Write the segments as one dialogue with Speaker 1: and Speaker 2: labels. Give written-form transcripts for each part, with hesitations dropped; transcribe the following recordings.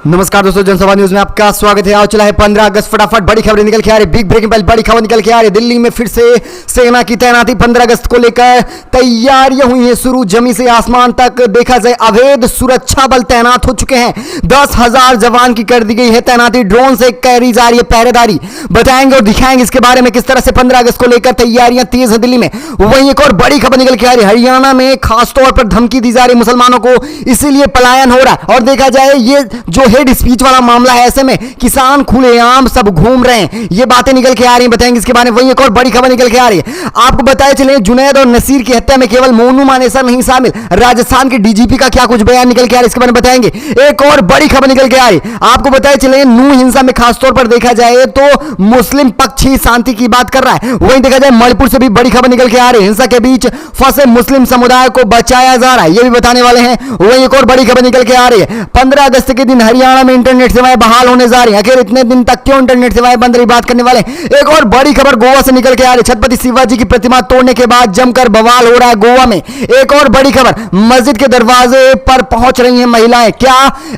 Speaker 1: नमस्कार दोस्तों, जनसभा न्यूज में आपका स्वागत है। आओ चला है 15 अगस्त, फटाफट बड़ी खबरें निकल के आ रही। बिग ब्रेकिंग बड़ी खबर निकल के आ रही। दिल्ली में फिर से सेना की तैनाती 15 अगस्त को लेकर तैयारियां हुई हैं शुरू। जमी से आसमान तक देखा जाए अवैध सुरक्षा बल तैनात हो चुके हैं। 10,000 जवान की कर दी गई है तैनाती। ड्रोन से करी जा रही है पहरेदारी। बताएंगे और दिखाएंगे इसके बारे में किस तरह से 15 अगस्त को लेकर तैयारियां तेज है दिल्ली में। वहीं एक और बड़ी खबर निकल के आ रही। हरियाणा में खासतौर पर धमकी दी जा रही मुसलमानों को, इसीलिए पलायन हो रहा है। और देखा जाए ये जो हेड स्पीच वाला मामला है, ऐसे में किसान खुलेआम सब घूम रहे हैं, ये बातें निकल के आ रही हैं। बताएंगे इसके बारे में। वहीं एक और बड़ी खबर निकल के आ रही है। आपको बताए चले जुनैद और नसीर की हत्या में केवल मोनू मानेसर नहीं शामिल। राजस्थान के डीजीपी का क्या कुछ बयान निकल के आ रहा है, इसके बारे में बताएंगे। एक और बड़ी खबर निकल के आ रही। आपको बताए चले नूह हिंसा में खासतौर पर देखा जाए तो मुस्लिम पक्ष ही शांति की बात कर रहा है। वहीं देखा जाए मणिपुर से भी बड़ी खबर निकल के आ रही है। हिंसा के बीच फंसे मुस्लिम समुदाय को बचाया जा रहा है, ये भी बताने वाले हैं। वहीं एक और बड़ी खबर निकल के आ रही है। 15 अगस्त के दिन हरियाणा में इंटरनेट सेवाएं बहाल होने जा रही हैं। आखिर इतने दिन तक क्यों इंटरनेट सेवाएं बंद रही, बात करने वाले। एक और बड़ी खबर गोवा से निकल के आ रही। छत्रपति शिवाजी की प्रतिमा तोड़ने के बाद जमकर बवाल हो रहा है गोवा में। एक और बड़ी खबर, मस्जिद के दरवाजे पर पहुंच रही हैं महिलाएं। क्या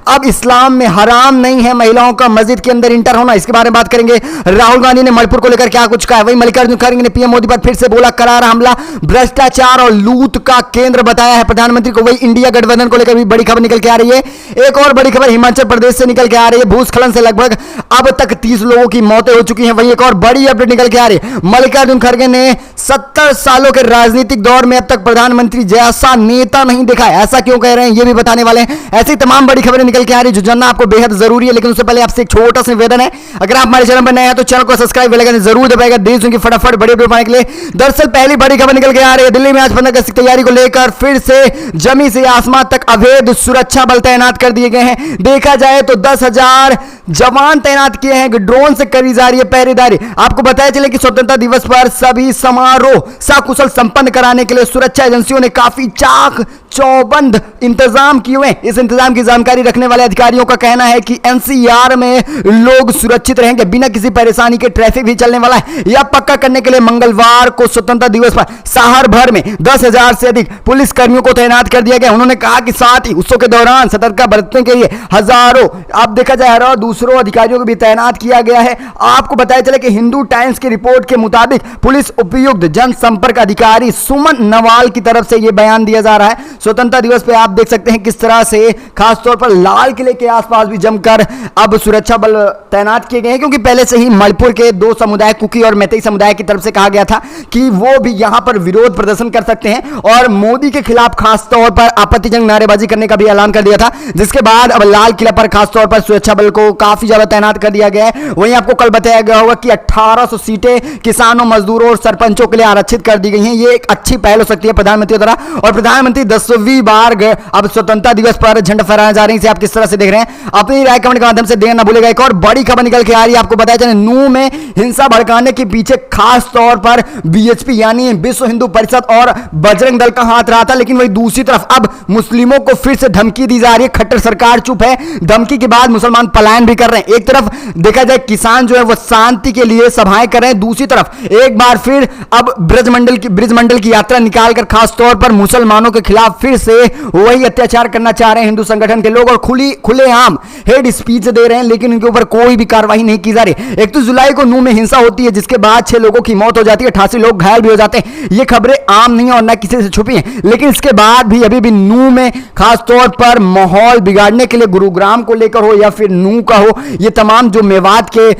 Speaker 1: अब इस्लाम में हराम नहीं है महिलाओं का मस्जिद के अंदर इंटर होना, इसके बारे में बात करेंगे। राहुल गांधी ने मणिपुर को लेकर क्या कुछ कहा। वहीं मल्लिकार्जुन खड़गे ने पीएम मोदी पर फिर से बोला करारा हमला, भ्रष्टाचार और लूट का केंद्र बताया है प्रधानमंत्री को। वही इंडिया गठबंधन को लेकर भी बड़ी खबर निकल के आ रही है। एक और बड़ी खबर हिमाचल प्रदेश से निकल के आ रही है। भूस्खलन से लगभग अब तक 30 लोगों की मौतें हो चुकी हैं। वहीं एक और बड़ी अपडेट निकल के आ रही है। मल्लिकार्जुन खड़गे ने 70 सालों के राजनीतिक दौर में अब तक प्रधानमंत्री जैसा नेता नहीं देखा है। ऐसा क्यों कह रहे हैं, ये भी बताने वाले हैं। ऐसी तमाम बड़ी खबरें निकल के आ रही जो जानना आपको बेहद जरूरी है। लेकिन उससे पहले आपसे एक छोटा सा निवेदन है, अगर आप हमारे चैनल पर नए हैं तो चैनल को सब्सक्राइब बेल जरूर दबाएगा देश की फटाफट बड़ी अपडेट पाने के लिए। दरअसल पहली बड़ी खबर निकल के आ रही है। दिल्ली में आज 15 अगस्त की तैयारी को लेकर फिर से जमी से आसमान तक अवैध सुरक्षा बल तैनात कर दिए गए हैं। देखा जाए तो 10,000 जवान तैनात किए हैं। ड्रोन से करी जा रही है पहरेदारी। आपको बताया चले कि स्वतंत्रता दिवस पर सभी समारोह सकुशल संपन्न कराने के लिए सुरक्षा एजेंसियों ने काफी चाक चौबंद इंतजाम किए हुए हैं। इस इंतजाम की जानकारी रखने वाले अधिकारियों का कहना है कि एनसीआर में लोग सुरक्षित रहेंगे, बिना किसी परेशानी के ट्रैफिक भी चलने वाला है। यह पक्का करने के लिए मंगलवार को स्वतंत्रता दिवस पर शहर भर में 10,000 से अधिक पुलिस कर्मियों को तैनात कर दिया गया। उन्होंने कहा कि साथ ही उत्सव के दौरान सतर्कता बरतने के लिए हजारों, अब देखा जाए हजारों दूसरों अधिकारियों को भी तैनात किया गया है। आपको बताया चले कि हिंदू टाइम्स की रिपोर्ट के मुताबिक पुलिस उपयुक्त जनसंपर्क अधिकारी सुमन नवाल की तरफ से यह बयान दिया जा रहा है। स्वतंत्रता दिवस पे आप देख सकते हैं किस तरह से खासतौर पर लाल किले के आसपास भी जमकर अब सुरक्षा बल तैनात किए गए हैं, क्योंकि पहले से ही मणिपुर के दो समुदाय, कुकी और मैतेई समुदाय की तरफ से कहा गया था कि वो भी यहां पर विरोध प्रदर्शन कर सकते हैं और मोदी के खिलाफ खासतौर पर आपत्तिजनक नारेबाजी करने का भी ऐलान कर दिया था। जिसके बाद अब लाल किला पर खासतौर पर सुरक्षा बल को काफी ज्यादा तैनात कर दिया गया है। वहीं आपको कल बताया गया होगा कि 1800 सीटें किसानों, मजदूरों और सरपंचों के लिए आरक्षित कर दी गई हैं। ये एक अच्छी पहल हो सकती है प्रधानमंत्री द्वारा, और प्रधानमंत्री 10वीं बार अब स्वतंत्रता दिवस पर झंडा फहराने जा रही है। आप किस तरह से देख रहे हैं, अपनी राय कमेंट के माध्यम से देना ना भूलेगा। एक और बड़ी खबर निकल के आ रही है। आपको बताया चले नूह में हिंसा भड़काने के पीछे खास तौर पर बीएचपी यानी विश्व हिंदू परिषद और बजरंग दल का हाथ रहा था। लेकिन वही दूसरी तरफ अब मुस्लिमों को फिर से धमकी दी जा रही है। खट्टर सरकार चुप है, धमकी के बाद मुसलमान पलायन भी कर रहे हैं। एक तरफ देखा जाए किसान जो है वो शांति के लिए सभाएं कर रहे हैं, दूसरी तरफ एक बार फिर अब ब्रजमंडल की यात्रा निकालकर खासतौर पर मुसलमानों के खिलाफ फिर से वही अत्याचार करना चाह रहे हैं हिंदू संगठन के लोग, और खुलेआम हेड स्पीच दे रहे हैं। लेकिन उनके ऊपर कोई भी कार्रवाई नहीं की जा रही। 31 जुलाई को नूह में हिंसा होती है, जिसके बाद 6 लोगों की मौत हो जाती है, 88 लोग घायल भी हो जाते हैं। ये खबरें आम नहीं है और न किसी से छुपी हैं। लेकिन इसके बाद भी अभी भी नूह में खासतौर पर माहौल बिगाड़ने के लिए, गुरुग्राम को लेकर हो या फिर नूह का हो, ये तमाम जो मेवात के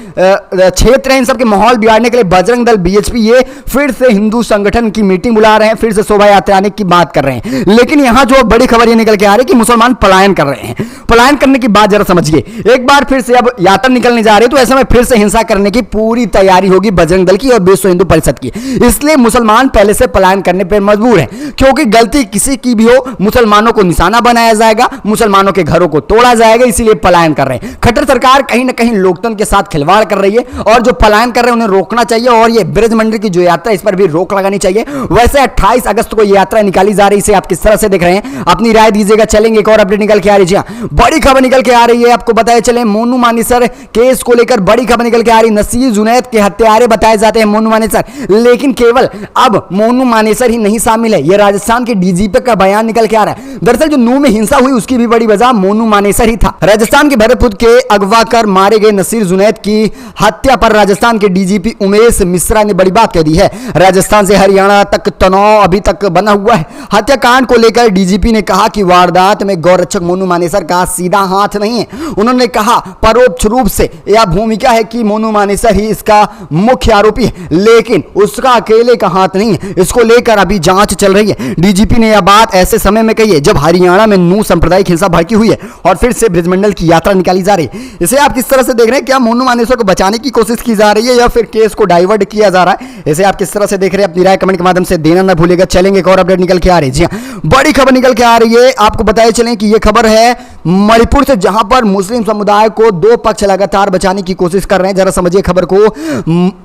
Speaker 1: क्षेत्र हैं, इन सबके माहौल बिगाड़ने के लिए बजरंग दल, बीएचपी ये फिर से हिंदू संगठन की मीटिंग बुला रहे हैं, फिर से शोभा यात्रा आने की बात कर रहे हैं। लेकिन यहां जो बड़ी खबर ये निकल के आ रही है कि मुसलमान पलायन कर रहे हैं। पलायन करने की बात जरा समझिए। एक बार फिर से अब यात्रा निकलने जा रही है, तो ऐसे में फिर से हिंसा करने की पूरी तैयारी होगी बजरंग दल की और विश्व हिंदू परिषद की। इसलिए मुसलमान पहले से पलायन करने पर मजबूर हैं, क्योंकि गलती किसी की भी हो मुसलमानों को निशाना बनाया जाएगा, मुसलमानों के घरों को तोड़ा जाएगा, इसीलिए पलायन कर रहे हैं। खट्टर सरकार कहीं ना कहीं लोकतंत्र के साथ खिलवाड़ कर रही है और जो पलायन कर रहे हैं उन्हें रोकना चाहिए। और ये ब्रजमंडल की जो यात्रा, इस पर भी रोक लगानी चाहिए। वैसे 28 अगस्त को यह यात्रा निकाली जा रही है, इसे आप किस तरह तरह से देख रहे हैं, अपनी राय दीजिएगा। चलेंगे एक और अपडेट निकल के आ रही है, बड़ी खबर निकल के आ रही है, आपको बताया चले मोनू मानेसर केस को लेकर बड़ी खबर निकल के आ रही। नसीर जुनैद के हत्यारे बताए जाते हैं मोनू मानेसर, लेकिन केवल अब मोनू मानेसर ही नहीं शामिल है, यह राजस्थान के डीजीपी का बयान निकल के आ रहा है। दरअसल जो नूह में हिंसा हुई उसकी भी बड़ी वजह मोनू मानेसर ही था। राजस्थान के भरतपुर के अगवा कर मारे गए नसीर जुनैद की हत्या पर राजस्थान के डीजीपी उमेश मिश्रा ने बड़ी बात कह दी है। राजस्थान से हरियाणा तक तनाव अभी तक बना हुआ है। हत्याकांड को लेकर डीजीपी ने कहा कि वारदात में गौरक्षक मोनू मानेसर का सीधा हाथ नहीं है। उन्होंने कहा परोक्ष रूप से यह भूमिका है कि मोनू मानेसर ही इसका मुख्य आरोपी है, लेकिन उसका अकेले का हाथ नहीं है। इसको लेकर अभी जांच चल रही है। डीजीपी ने यह बात ऐसे समय में कही है जब हरियाणा में नूह सांप्रदायिक हिंसा भड़की हुई है और फिर से ब्रजमंडल की यात्रा निकाली जा रही है। इसे आप किस तरह से देख रहे हैं? क्या मोनू मानेसर को बचाने की कोशिश की जा रही है या फिर केस को डाइवर्ट किया जा रहा है? इसे आप किस तरह से देख रहे हैं? अपनी राय कमेंट के माध्यम से देना ना भूलिएगा। चलेंगे एक और अपडेट निकल के आ रही है। जी हां, बड़ी खबर निकल के आ रही है, आपको बताए चलें कि यह खबर है मणिपुर से, जहां पर मुस्लिम समुदाय को दो पक्ष लगातार बचाने की कोशिश कर रहे हैं। जरा समझिए खबर को।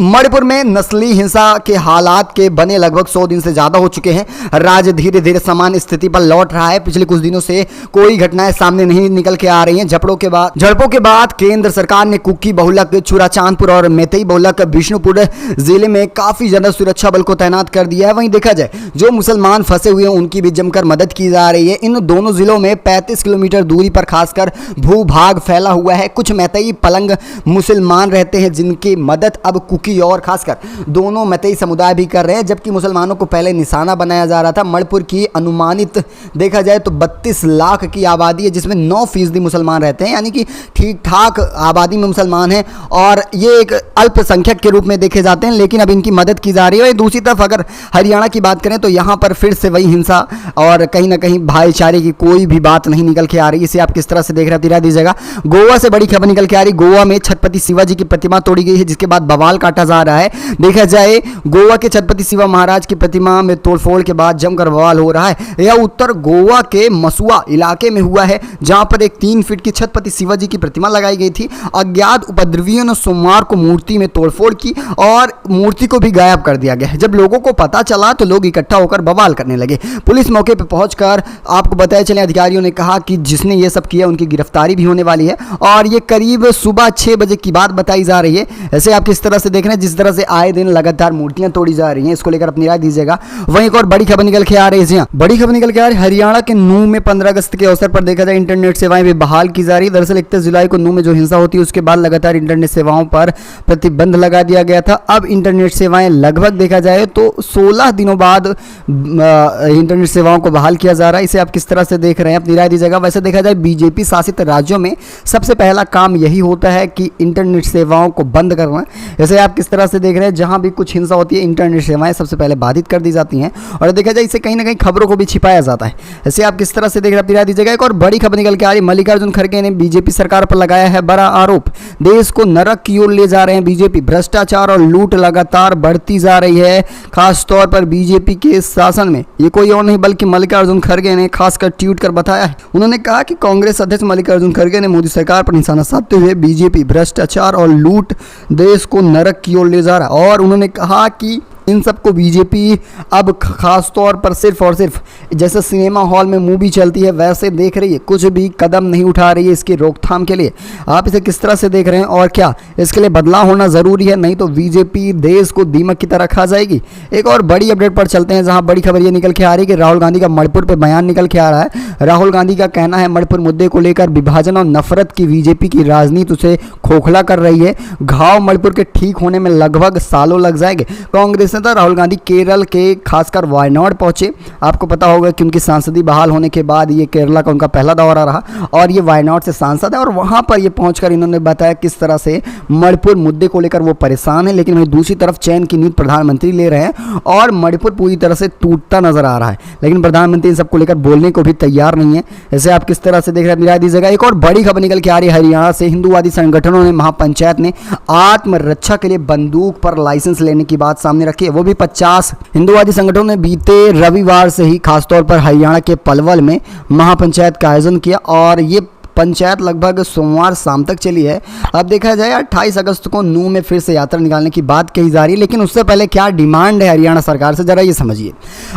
Speaker 1: मणिपुर में नस्ली हिंसा के हालात के बने लगभग 100 दिन से ज्यादा हो चुके हैं। राज्य धीरे धीरे सामान्य स्थिति पर लौट रहा है। पिछले कुछ दिनों से कोई घटनाएं सामने नहीं निकल के आ रही हैं। झड़पों के बाद केंद्र सरकार ने कुकी बहुलक, चुराचांदपुर और मेतई बहुलक बिष्णुपुर जिले में काफी ज्यादा सुरक्षा बल को तैनात कर दिया है। वहीं देखा जाए जो मुसलमान फंसे हुए हैं उनकी भी जमकर मदद की जा रही है। इन दोनों जिलों में 35 किलोमीटर दूरी पर खासकर भूभाग फैला हुआ है। कुछ मैतई पलंग मुसलमान रहते हैं जिनकी मदद अब कुकी और खासकर दोनों मैतई समुदाय भी कर रहे हैं, जबकि मुसलमानों को पहले निशाना बनाया जा रहा था। मणिपुर की अनुमानित देखा जाए तो 32 लाख की आबादी है, जिसमें 9% मुसलमान रहते हैं, यानी कि ठीक ठाक आबादी में मुसलमान हैं और ये एक अल्पसंख्यक के रूप में देखे जाते हैं, लेकिन अब इनकी मदद की जा रही है। दूसरी तरफ अगर हरियाणा की बात करें तो यहाँ पर फिर से वही हिंसा और कहीं ना कहीं भाईचारे की कोई भी बात नहीं निकल के आ रही। इसे आप किस तरह से देख रहे हैं? दिला दीजिएगा। गोवा से बड़ी खबर निकल के आ रही। गोवा में छत्रपति शिवाजी की प्रतिमा तोड़ी गई है, जिसके बाद बवाल काटा जा रहा है। देखा जाए गोवा के छत्रपति शिवा महाराज की प्रतिमा में तोड़फोड़ के बाद जमकर बवाल हो रहा है। यह उत्तर गोवा के मसुआ इलाके में हुआ है, जहां पर एक 3 फीट की छत्रपति शिवाजी की प्रतिमा लगाई गई थी। अज्ञात उपद्रवियों ने सोमवार को मूर्ति में तोड़फोड़ की और मूर्ति को भी गायब कर दिया गया। जब लोगों को पता चला तो लोग इकट्ठा होकर बवाल करने लगे। पुलिस मौके पर पहुंचकर आपको बताया चले अधिकारियों ने कहा कि जिसने ये सब किया उनकी गिरफ्तारी भी होने वाली है और ये करीब सुबह 6 बजे की बात बताई जा रही है। ऐसे आप किस तरह से देख रहे हैं? जिस तरह से आए दिन लगातार मूर्तियां तोड़ी जा रही हैं, इसको लेकर अपनी राय दीजिएगा। वहीं एक और बड़ी खबर निकल के आ रही है। बड़ी खबर निकल के आ रही है हरियाणा के नूह में 15 अगस्त के अवसर पर देखा जाए इंटरनेट सेवाएं भी बहाल की जा रही है। दरअसल 31 जुलाई को नूह में जो हिंसा होती है उसके बाद लगातार इंटरनेट सेवाओं पर प्रतिबंध लगा दिया गया था। अब इंटरनेट सेवाएं लगभग देखा जाए तो 16 दिनों बाद इंटरनेट सेवाओं को बहाल किया जा रहा है। इसे आप किस तरह से देख रहे हैं? अपनी राय दीजिएगा। वैसे देखा जाए बीजेपी शासित राज्यों में सबसे पहला काम यही होता है कि इंटरनेट सेवाओं को बंद करना। ऐसे आप किस तरह से देख रहे हैं? जहां भी कुछ हिंसा होती है इंटरनेट सेवाएं सबसे पहले बाधित कर दी जाती हैं और देखा जाए इसे कहीं ना कहीं खबरों को भी छिपाया जाता है। ऐसे आप किस तरह से देख रहे हैं? अपनी राय दीजिएगा। एक और बड़ी खबर निकल के आ रही, मल्लिकार्जुन खड़गे ने बीजेपी सरकार पर लगाया है बड़ा आरोप। देश को नरक की ओर ले जा रहे हैं बीजेपी। भ्रष्टाचार और लूट लगातार बढ़ती जा रही है, खासतौर पर बीजेपी के शासन में। ये कोई और नहीं बल्कि मल्लिकार्जुन खड़गे ने खासकर ट्वीट कर बताया है। उन्होंने कहा कि कांग्रेस अध्यक्ष मल्लिकार्जुन खड़गे ने मोदी सरकार पर निशाना साधते हुए बीजेपी भ्रष्टाचार और लूट देश को नरक की ओर ले जा रहा है और उन्होंने कहा कि इन सबको बीजेपी अब खास तौर पर सिर्फ और सिर्फ जैसे सिनेमा हॉल में मूवी चलती है वैसे देख रही है, कुछ भी कदम नहीं उठा रही है इसकी रोकथाम के लिए। आप इसे किस तरह से देख रहे हैं और क्या इसके लिए बदलाव होना ज़रूरी है? नहीं तो बीजेपी देश को दीमक की तरह खा जाएगी। एक और बड़ी अपडेट पर चलते हैं, जहां बड़ी खबर ये निकल के आ रही है कि राहुल गांधी का मणिपुर पर बयान निकल के आ रहा है। राहुल गांधी का कहना है मणिपुर मुद्दे को लेकर विभाजन और नफरत की बीजेपी की राजनीति उसे खोखला कर रही है। घाव मणिपुर के ठीक होने में लगभग सालों लग जाएंगे। कांग्रेस नेता राहुल गांधी केरल के खासकर वायनाड पहुंचे। आपको पता होगा कि उनकी सांसदी बहाल होने के बाद ये केरला का उनका पहला दौरा रहा और ये वायनाड से सांसद है और वहां पर ये पहुंचकर इन्होंने बताया किस तरह से मणिपुर मुद्दे को लेकर वो परेशान है। लेकिन वहीं दूसरी तरफ चैन की नींद प्रधानमंत्री ले रहे हैं और मणिपुर पूरी तरह से टूटता नजर आ रहा है, लेकिन प्रधानमंत्री इन सबको लेकर बोलने को भी तैयार नहीं है। ऐसे आप किस तरह से देख रहे हैं? राय दीजिएगा। एक और बड़ी खबर निकल के आ रही है हरियाणा से। हिंदूवादी संगठनों ने महापंचायत ने आत्मरक्षा के लिए बंदूक पर लाइसेंस लेने की बात सामने रखी है, वो भी 50 हिंदूवादी संगठनों ने बीते रविवार से ही खासतौर पर हरियाणा के पलवल में महापंचायत का आयोजन किया और ये पंचायत लगभग सोमवार शाम तक चली है। अब देखा जाए 28 अगस्त को नूंह में फिर से यात्रा निकालने की बात कही जा रही है, लेकिन उससे पहले क्या डिमांड है हरियाणा सरकार से, जरा ये समझिए।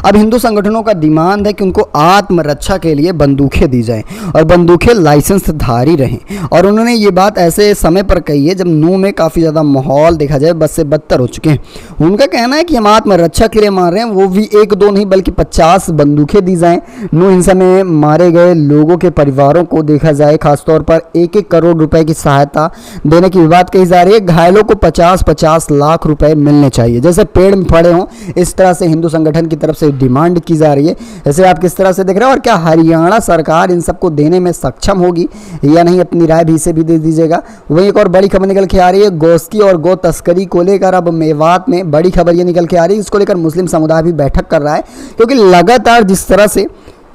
Speaker 1: अब हिंदू संगठनों का डिमांड है कि उनको आत्मरक्षा के लिए बंदूकें दी जाएं और बंदूकें लाइसेंस धारी रहें। और उन्होंने ये बात ऐसे समय पर कही है जब नूंह में काफ़ी ज़्यादा माहौल देखा जाए बद से बदतर हो चुके हैं। उनका कहना है कि हम आत्मरक्षा के लिए मार रहे हैं, वो भी 1-2 नहीं बल्कि 50 बंदूकें दी जाएं। नूंह हिंसा में मारे गए लोगों के परिवारों को देखा जाए खासतौर पर 1-1 करोड़ रुपए की सहायता देने की बात कही जा रही है। घायलों को 50-50 लाख रुपए मिलने चाहिए, जैसे पेड़ में पड़े हों इस तरह से हिंदू संगठन की तरफ से डिमांड की जा रही है। ऐसे आप किस तरह से देख रहे हो और क्या हरियाणा सरकार इन सबको देने में सक्षम होगी या नहीं, अपनी राय भी इसे भी दे दीजिएगा। वहीं एक और बड़ी खबर निकल के आ रही है गोश्ती और गौ तस्करी को लेकर। अब मेवात में बड़ी खबर ये निकल के आ रही है, इसको लेकर मुस्लिम समुदाय भी बैठक कर रहा है, क्योंकि लगातार जिस तरह से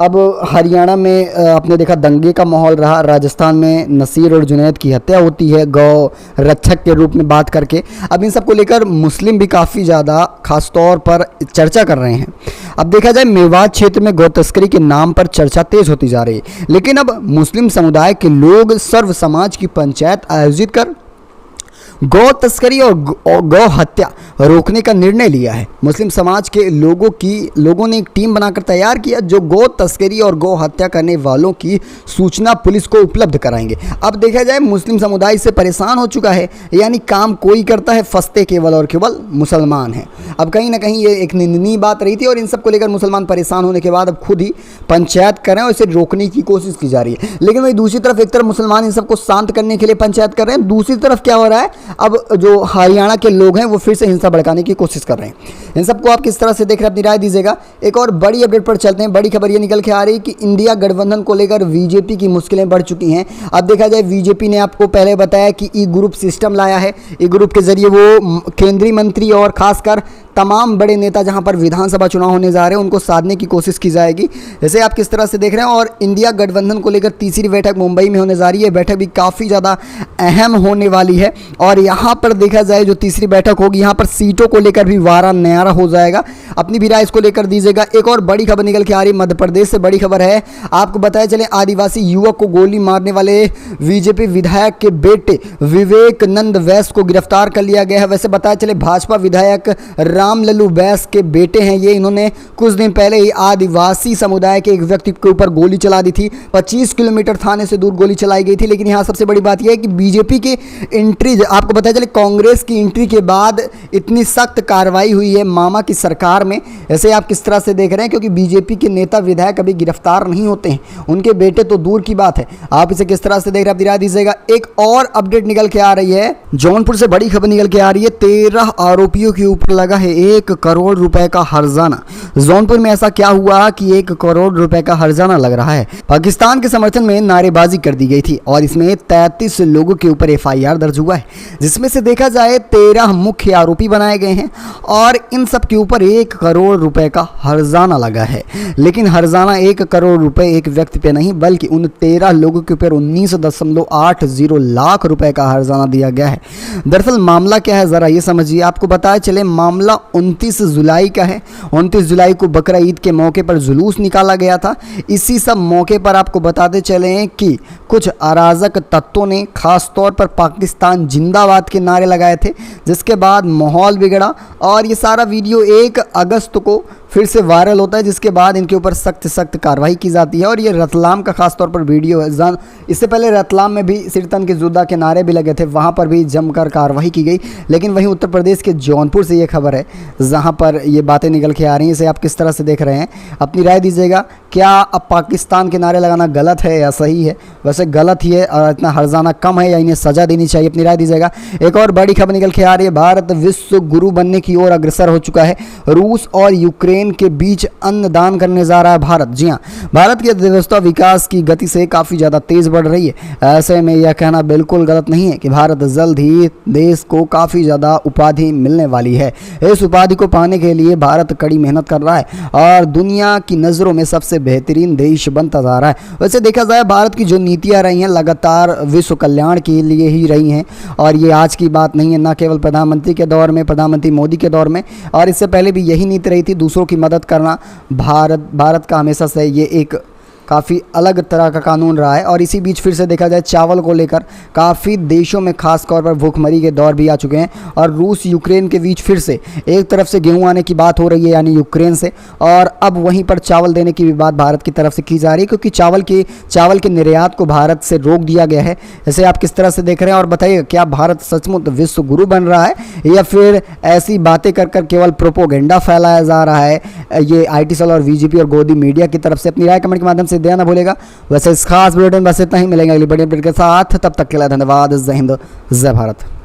Speaker 1: अब हरियाणा में आपने देखा दंगे का माहौल रहा, राजस्थान में नसीर और जुनैद की हत्या होती है गौ रक्षक के रूप में बात करके। अब इन सब को लेकर मुस्लिम भी काफ़ी ज़्यादा खास तौर पर चर्चा कर रहे हैं। अब देखा जाए मेवात क्षेत्र में गौ तस्करी के नाम पर चर्चा तेज होती जा रही है, लेकिन अब मुस्लिम समुदाय के लोग सर्व समाज की पंचायत आयोजित कर गौ तस्करी और गौ हत्या रोकने का निर्णय लिया है। मुस्लिम समाज के लोगों ने एक टीम बनाकर तैयार किया जो गौ तस्करी और गौ हत्या करने वालों की सूचना पुलिस को उपलब्ध कराएंगे। अब देखा जाए मुस्लिम समुदाय इससे परेशान हो चुका है, यानी काम कोई करता है, फंसते केवल और केवल मुसलमान हैं। अब कहीं ना कहीं ये एक निंदनीय बात रही थी और इन सब को लेकर मुसलमान परेशान होने के बाद अब खुद ही पंचायत कर रहे हैं और इसे रोकने की कोशिश की जा रही है। लेकिन वही दूसरी तरफ एक तरफ मुसलमान इन सबको शांत करने के लिए पंचायत कर रहे हैं, दूसरी तरफ क्या हो रहा है, अब जो हरियाणा के लोग हैं वो फिर से हिंसा भड़काने की कोशिश कर रहे हैं। इन सबको आप किस तरह से देख रहे हैं, अपनी राय दीजिएगा। एक और बड़ी अपडेट पर चलते हैं। बड़ी खबर ये निकल के आ रही है कि इंडिया गठबंधन को लेकर बीजेपी की मुश्किलें बढ़ चुकी हैं। अब देखा जाए बीजेपी ने आपको पहले बताया कि ई ग्रुप सिस्टम लाया है, ई ग्रुप के जरिए वो केंद्रीय मंत्री और खासकर तमाम बड़े नेता जहां पर विधानसभा चुनाव होने जा रहे हैं उनको साधने की कोशिश की जाएगी। जैसे आप किस तरह से देख रहे हैं। और इंडिया गठबंधन को लेकर तीसरी बैठक मुंबई में होने जा रही है। बैठक भी काफ़ी ज़्यादा अहम होने वाली है और यहाँ पर देखा जाए जो तीसरी बैठक होगी यहाँ पर सीटों को लेकर भी वारा न्यारा हो जाएगा। अपनी भी राय इसको लेकर दीजिएगा। एक और बड़ी खबर निकल के आ रही है मध्य प्रदेश से। बड़ी खबर है, आपको बताया चले आदिवासी युवक को गोली मारने वाले बीजेपी विधायक के बेटे विवेकानंद वैस को गिरफ्तार कर लिया गया है। वैसे बताया चले भाजपा विधायक राम लल्लू बैस के बेटे हैं ये। इन्होंने कुछ दिन पहले ही आदिवासी समुदाय के एक व्यक्ति के ऊपर गोली चला दी थी। 25 किलोमीटर थाने से दूर गोली चलाई गई थी। लेकिन यहाँ सबसे बड़ी बात यह है कि बीजेपी की एंट्री, आपको पता चले कांग्रेस की एंट्री के बाद इतनी सख्त कार्रवाई हुई है मामा की सरकार में। ऐसे आप किस तरह से देख रहे हैं, क्योंकि बीजेपी के नेता विधायक कभी गिरफ्तार नहीं होते हैं, उनके बेटे तो दूर की बात है। आप इसे किस तरह से देख रहे हैं, दिला दीजिएगा। एक और अपडेट निकल के आ रही है, जौनपुर से बड़ी खबर निकल के आ रही है। 13 आरोपियों के ऊपर लगा है 1 करोड़ रुपए का हर्जाना। जौनपुर में ऐसा क्या हुआ कि 1 करोड़ रुपए का हर्जाना लग रहा है। पाकिस्तान के समर्थन में नारेबाजी कर दी गई थी और इसमें 33 लोगों के ऊपर FIR दर्ज हुआ है, जिसमें से देखा जाए 13 मुख्य आरोपी बनाए गए हैं और इन सब के ऊपर 1 करोड़ रुपए का हर्जाना लगा है। लेकिन हर्जाना 1 करोड़ रुपए एक व्यक्ति पे नहीं बल्कि उन 13 लोगों के ऊपर 19.80 लाख रुपए का हर्जाना दिया गया है। दरअसल मामला क्या है जरा ये समझिए। आपको बताया चले मामला 29 जुलाई का है। 29 जुलाई को बकरा ईद के मौके पर जुलूस निकाला गया था। इसी सब मौके पर आपको बताते चले कि कुछ अराजक तत्वों ने खास तौर पर पाकिस्तान जिंदाबाद के नारे लगाए थे, जिसके बाद माहौल बिगड़ा और ये सारा वीडियो 1 अगस्त को फिर से वायरल होता है, जिसके बाद इनके ऊपर सख्त कार्रवाई की जाती है। और ये रतलाम का खास तौर पर वीडियो है। इससे पहले रतलाम में भी सिरतन के जुद्दा के नारे भी लगे थे, वहाँ पर भी जमकर कार्रवाई की गई। लेकिन वहीं उत्तर प्रदेश के जौनपुर से ये खबर है जहाँ पर ये बातें निकल के आ रही हैं। इसे आप किस तरह से देख रहे हैं, अपनी राय दीजिएगा। क्या अब पाकिस्तान के नारे लगाना गलत है या सही है? वैसे गलत ही है और इतना हर्जाना कम है या इन्हें सजा देनी चाहिए, अपनी राय दीजिएगा। एक और बड़ी खबर निकल के आ रही है, भारत विश्व गुरु बनने की ओर अग्रसर हो चुका है। रूस और यूक्रेन के बीच अन्न दान करने जा रहा है भारत। जी हाँ, भारत की अर्थव्यवस्था विकास की गति से काफ़ी ज़्यादा तेज़ बढ़ रही है। ऐसे में यह कहना बिल्कुल गलत नहीं है कि भारत जल्द ही देश को काफ़ी ज़्यादा उपाधि मिलने वाली है। इस उपाधि को पाने के लिए भारत कड़ी मेहनत कर रहा है और दुनिया की नज़रों में सबसे बेहतरीन देश बनता जा रहा है। वैसे देखा जाए भारत की जो नीतियाँ रही हैं लगातार विश्व कल्याण के लिए ही रही हैं और ये आज की बात नहीं है, न केवल प्रधानमंत्री के दौर में, प्रधानमंत्री मोदी के दौर में, और इससे पहले भी यही नीति रही थी, दूसरों की मदद करना। भारत का हमेशा से ये एक काफ़ी अलग तरह का कानून रहा है। और इसी बीच फिर से देखा जाए चावल को लेकर काफ़ी देशों में खास तौर पर भूखमरी के दौर भी आ चुके हैं और रूस यूक्रेन के बीच फिर से एक तरफ से गेहूं आने की बात हो रही है यानी यूक्रेन से, और अब वहीं पर चावल देने की भी बात भारत की तरफ से की जा रही है क्योंकि चावल के निर्यात को भारत से रोक दिया गया है। ऐसे आप किस तरह से देख रहे हैं और बताइए, क्या भारत सचमुच विश्व गुरु बन रहा है या फिर ऐसी बातें कर कर केवल प्रोपोगेंडा फैलाया जा रहा है ये IT सेल और VGP और गोदी मीडिया की तरफ से? अपनी राय कमेंट के माध्यम से देना ना भूलेगा। वैसे इस खास बुलेटिन बस इतना ही, मिलेंगे अगली बड़ी अपडेट के साथ, तब तक के लिए धन्यवाद। जय हिंद, जय भारत।